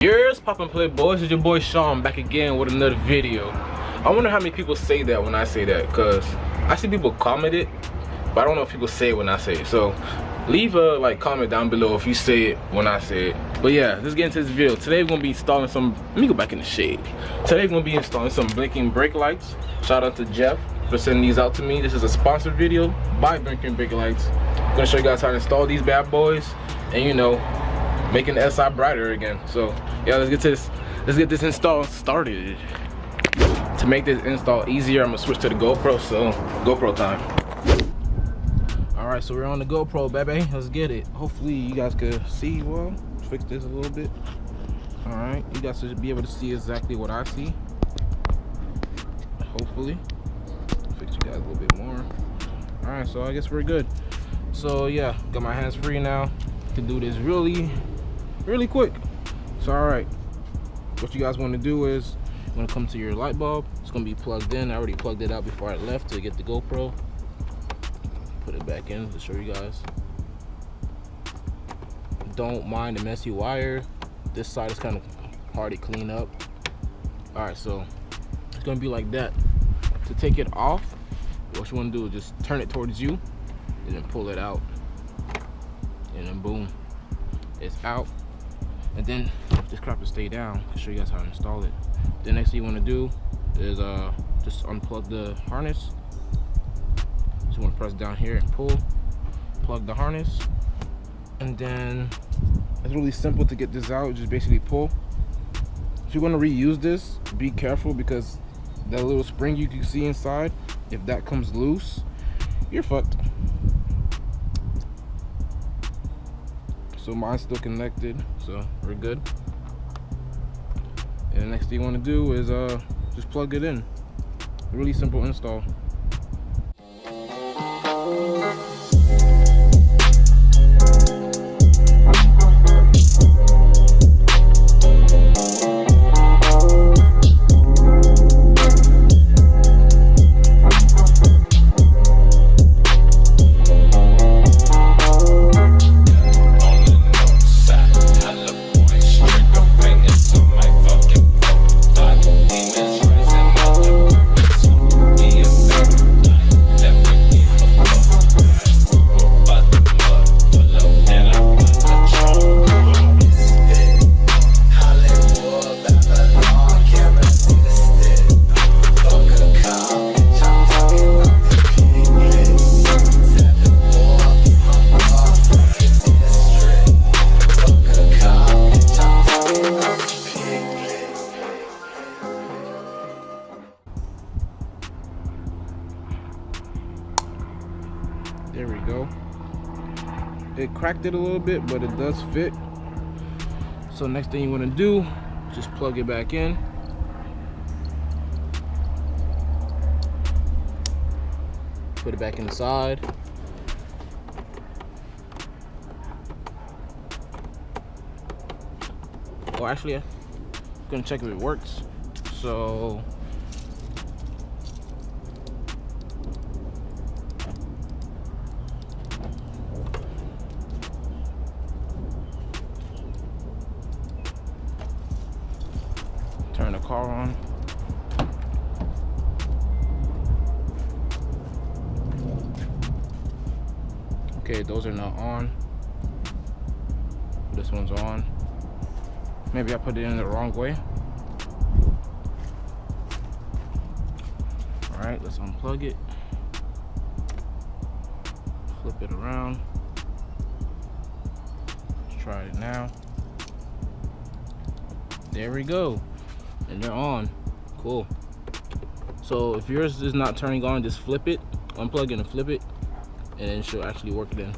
Here's Pop and Play Boys. It's your boy Sean back again with another video. I wonder how many people say that when I say that, because I see people comment it, but I don't know if people say it when I say it. So leave a comment down below if you say it when I say it. But yeah, let's get into this video. Today we're gonna be installing some, let me go back in the shade. Today we're gonna be installing some blinking brake lights. Shout out to Jeff for sending these out to me. This is a sponsored video by Blinking Brake Lights. I'm gonna show you guys how to install these bad boys and, you know, making the SI brighter again. So yeah, let's get this install started. To make this install easier, I'm gonna switch to the GoPro, so GoPro time. Alright, so we're on the GoPro, baby. Let's get it. Hopefully you guys can see well. Fix this a little bit. Alright, you guys should be able to see exactly what I see. Hopefully. Fix you guys a little bit more. Alright, so I guess we're good. So yeah, got my hands free now. Can do this really quick. So alright, what you guys want to do is you want to come to your light bulb. It's going to be plugged in. I already plugged it out before I left to get the GoPro. Put it back in to show you guys. Don't mind the messy wire. This side is kind of hard to clean up. Alright, so it's going to be like that. To take it off, what you want to do is just turn it towards you and then pull it out, and then boom, it's out. And then if this crap will stay down, I'll show you guys how to install it. The next thing you want to do is just unplug the harness. So you want to press down here and pull, plug the harness, and then it's really simple to get this out. Just basically pull. If you want to reuse this, be careful, because that little spring you can see inside, if that comes loose, you're fucked. So mine's still connected, so we're good. And the next thing you want to do is just plug it in. Really simple install. There we go. It cracked it a little bit, but it does fit. So next thing you want to do, just plug it back in. Put it back inside. Or actually, I'm gonna check if it works. So turn the car on. Okay, those are not on. This one's on. Maybe I put it in the wrong way. Alright, let's unplug it. Flip it around. Let's try it now. There we go. And they're on. Cool. So if yours is not turning on, just flip it, unplug it and flip it, and it should actually work then.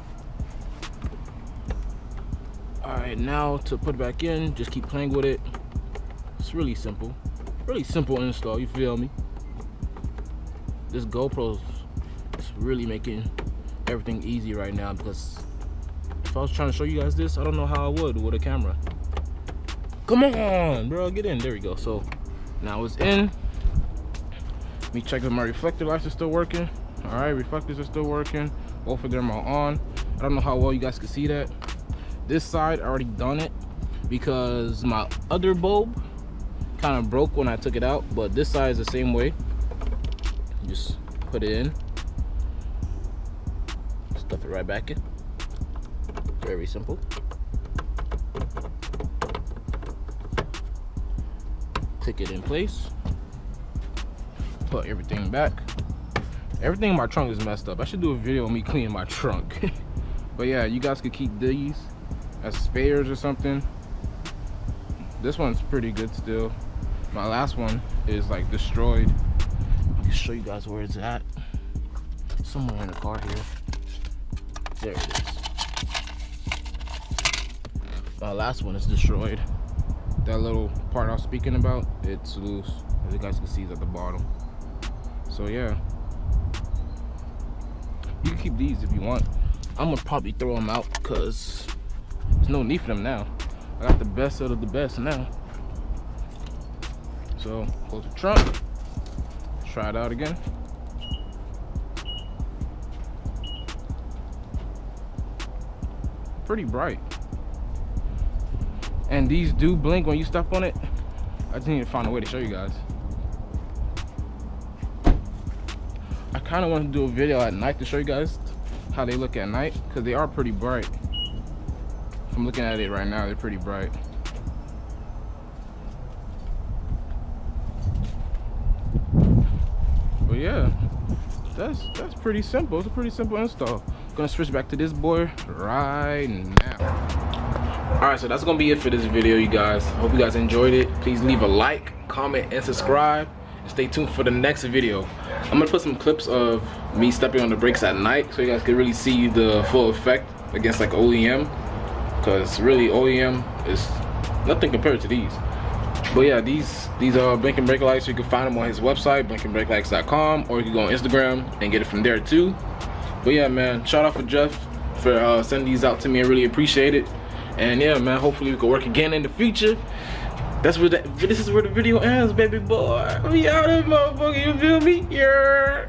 Alright, now to put it back in, just keep playing with it. It's really simple install, you feel me? This GoPro is really making everything easy right now, because if I was trying to show you guys this, I don't know how I would with a camera. Come on, bro, get in. There we go. So now it's in. Let me check if my reflector lights are still working. All right, reflectors are still working. Both of them are on. I don't know how well you guys can see that. This side, I already done it. because my other bulb kind of broke when I took it out, but this side is the same way. Just put it in, stuff it right back in. Very simple. Click it in place, put everything back. Everything in my trunk is messed up. I should do a video of me cleaning my trunk. But yeah, you guys could keep these as spares or something. This one's pretty good still. My last one is like destroyed. I can show you guys where it's at. Somewhere in the car here. There it is. My last one is destroyed. That little part I was speaking about, it's loose. As you guys can see, it's at the bottom. So yeah, you can keep these if you want. I'm gonna probably throw them out because there's no need for them now. I got the best out of the best now. So close the trunk, try it out again. Pretty bright. And these do blink when you step on it. I just need to find a way to show you guys. I kind of want to do a video at night to show you guys how they look at night, because they are pretty bright. If I'm looking at it right now, they're pretty bright. But yeah, that's pretty simple. It's a pretty simple install. I'm gonna switch back to this boy right now. Alright, so that's gonna be it for this video, you guys. Hope you guys enjoyed it. Please leave a like, comment, and subscribe. And stay tuned for the next video. I'm gonna put some clips of me stepping on the brakes at night so you guys can really see the full effect against like OEM, because really OEM is nothing compared to these. But yeah, these are blinking brake lights. You can find them on his website, blinkingbrakelights.com, or you can go on Instagram and get it from there too. But yeah, man, shout out for Jeff for sending these out to me. I really appreciate it. And yeah, man, hopefully we can work again in the future. This is where the video ends, baby boy. We out of motherfucker, you feel me? Yeah.